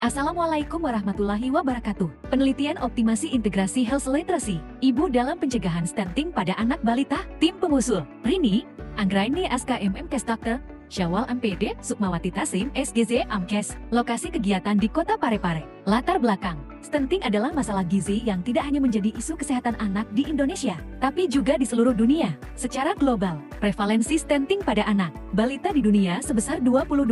Assalamualaikum warahmatullahi wabarakatuh. Penelitian optimasi integrasi health literacy, ibu dalam pencegahan stunting pada anak balita, tim pengusul, Rini, Anggraini SKMM Kesdokter, Syawal MPD, Sukmawati Tasim, SGZ Amkes, lokasi kegiatan di Kota Parepare. Latar belakang, stunting adalah masalah gizi yang tidak hanya menjadi isu kesehatan anak di Indonesia, tapi juga di seluruh dunia. Secara global, prevalensi stunting pada anak balita di dunia sebesar 22%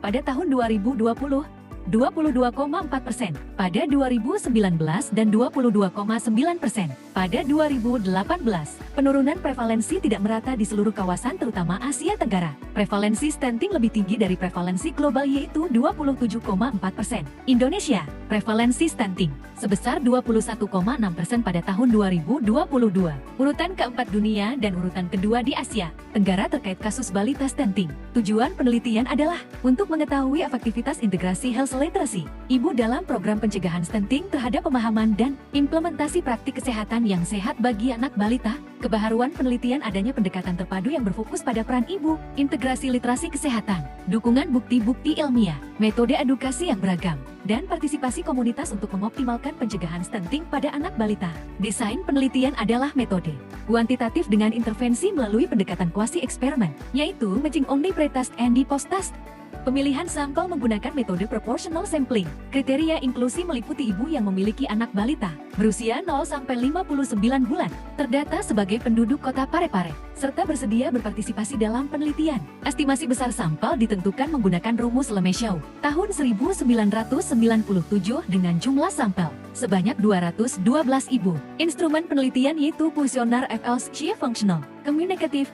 pada tahun 2020, 22,4% pada 2019 dan 22,9% pada 2018. Penurunan prevalensi tidak merata di seluruh kawasan terutama Asia Tenggara. Prevalensi stunting lebih tinggi dari prevalensi global yaitu 27,4%. Indonesia, prevalensi stunting sebesar 21,6% pada tahun 2022. Urutan keempat dunia dan urutan kedua di Asia Tenggara terkait kasus balita stunting. Tujuan penelitian adalah untuk mengetahui efektivitas integrasi health literacy ibu dalam program pencegahan stunting terhadap pemahaman dan implementasi praktik kesehatan yang sehat bagi anak balita. Kebaharuan penelitian adanya pendekatan terpadu yang berfokus pada peran ibu, integrasi literasi kesehatan, dukungan bukti-bukti ilmiah, metode edukasi yang beragam, dan partisipasi komunitas untuk mengoptimalkan pencegahan stunting pada anak balita. Desain penelitian adalah metode kuantitatif dengan intervensi melalui pendekatan kuasi eksperimen, yaitu matching only pretest and post-test. Pemilihan sampel menggunakan metode proportional sampling. Kriteria inklusi meliputi ibu yang memiliki anak balita berusia 0-59 bulan, terdata sebagai penduduk Kota Parepare, serta bersedia berpartisipasi dalam penelitian. Estimasi besar sampel ditentukan menggunakan rumus Lemaitre tahun 1997 dengan jumlah sampel sebanyak 212 ibu. Instrumen penelitian yaitu kuesioner FLC Functional, Communicative,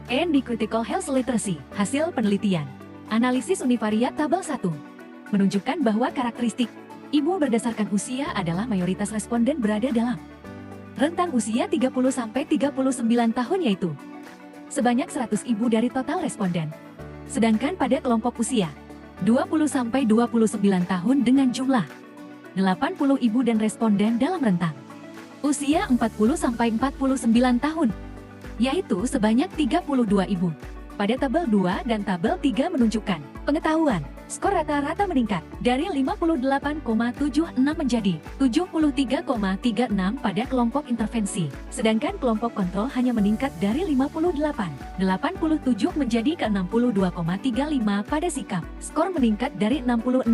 and Critical Health Literacy. Hasil penelitian analisis univariat tabel 1 menunjukkan bahwa karakteristik ibu berdasarkan usia adalah mayoritas responden berada dalam rentang usia 30-39 tahun yaitu sebanyak 100 ibu dari total responden. Sedangkan pada kelompok usia 20-29 tahun dengan jumlah 80 ibu dan responden dalam rentang usia 40-49 tahun, yaitu sebanyak 32 ibu. Pada tabel 2 dan tabel 3 menunjukkan pengetahuan skor rata-rata meningkat dari 58,76 menjadi 73,36 pada kelompok intervensi, sedangkan kelompok kontrol hanya meningkat dari 58,87 menjadi ke 62,35 pada sikap. Skor meningkat dari 66,21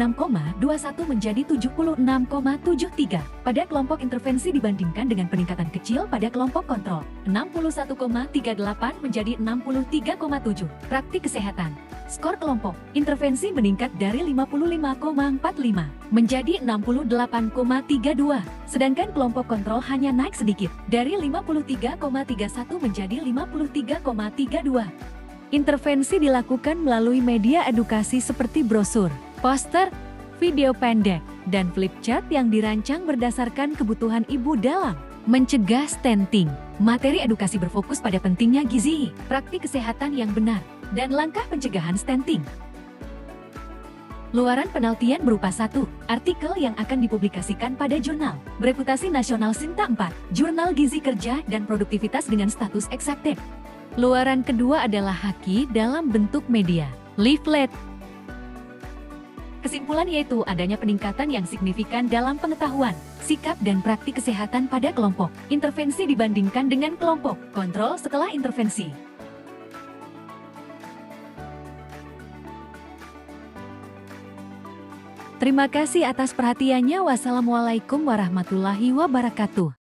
menjadi 76,73 pada kelompok intervensi dibandingkan dengan peningkatan kecil pada kelompok kontrol, 61,38 menjadi 63,7. Praktik kesehatan. Skor kelompok intervensi meningkat dari 55,45 menjadi 68,32, sedangkan kelompok kontrol hanya naik sedikit dari 53,31 menjadi 53,32. Intervensi dilakukan melalui media edukasi seperti brosur, poster, video pendek, dan flip chart yang dirancang berdasarkan kebutuhan ibu dalam mencegah stunting. Materi edukasi berfokus pada pentingnya gizi, praktik kesehatan yang benar, dan langkah pencegahan stunting. Luaran penelitian berupa 1. Artikel yang akan dipublikasikan pada jurnal bereputasi nasional Sinta 4, Jurnal Gizi Kerja dan Produktivitas dengan status accepted. Luaran kedua adalah haki dalam bentuk media, leaflet. Kesimpulan yaitu adanya peningkatan yang signifikan dalam pengetahuan, sikap dan praktik kesehatan pada kelompok intervensi dibandingkan dengan kelompok kontrol setelah intervensi. Terima kasih atas perhatiannya. Wassalamualaikum warahmatullahi wabarakatuh.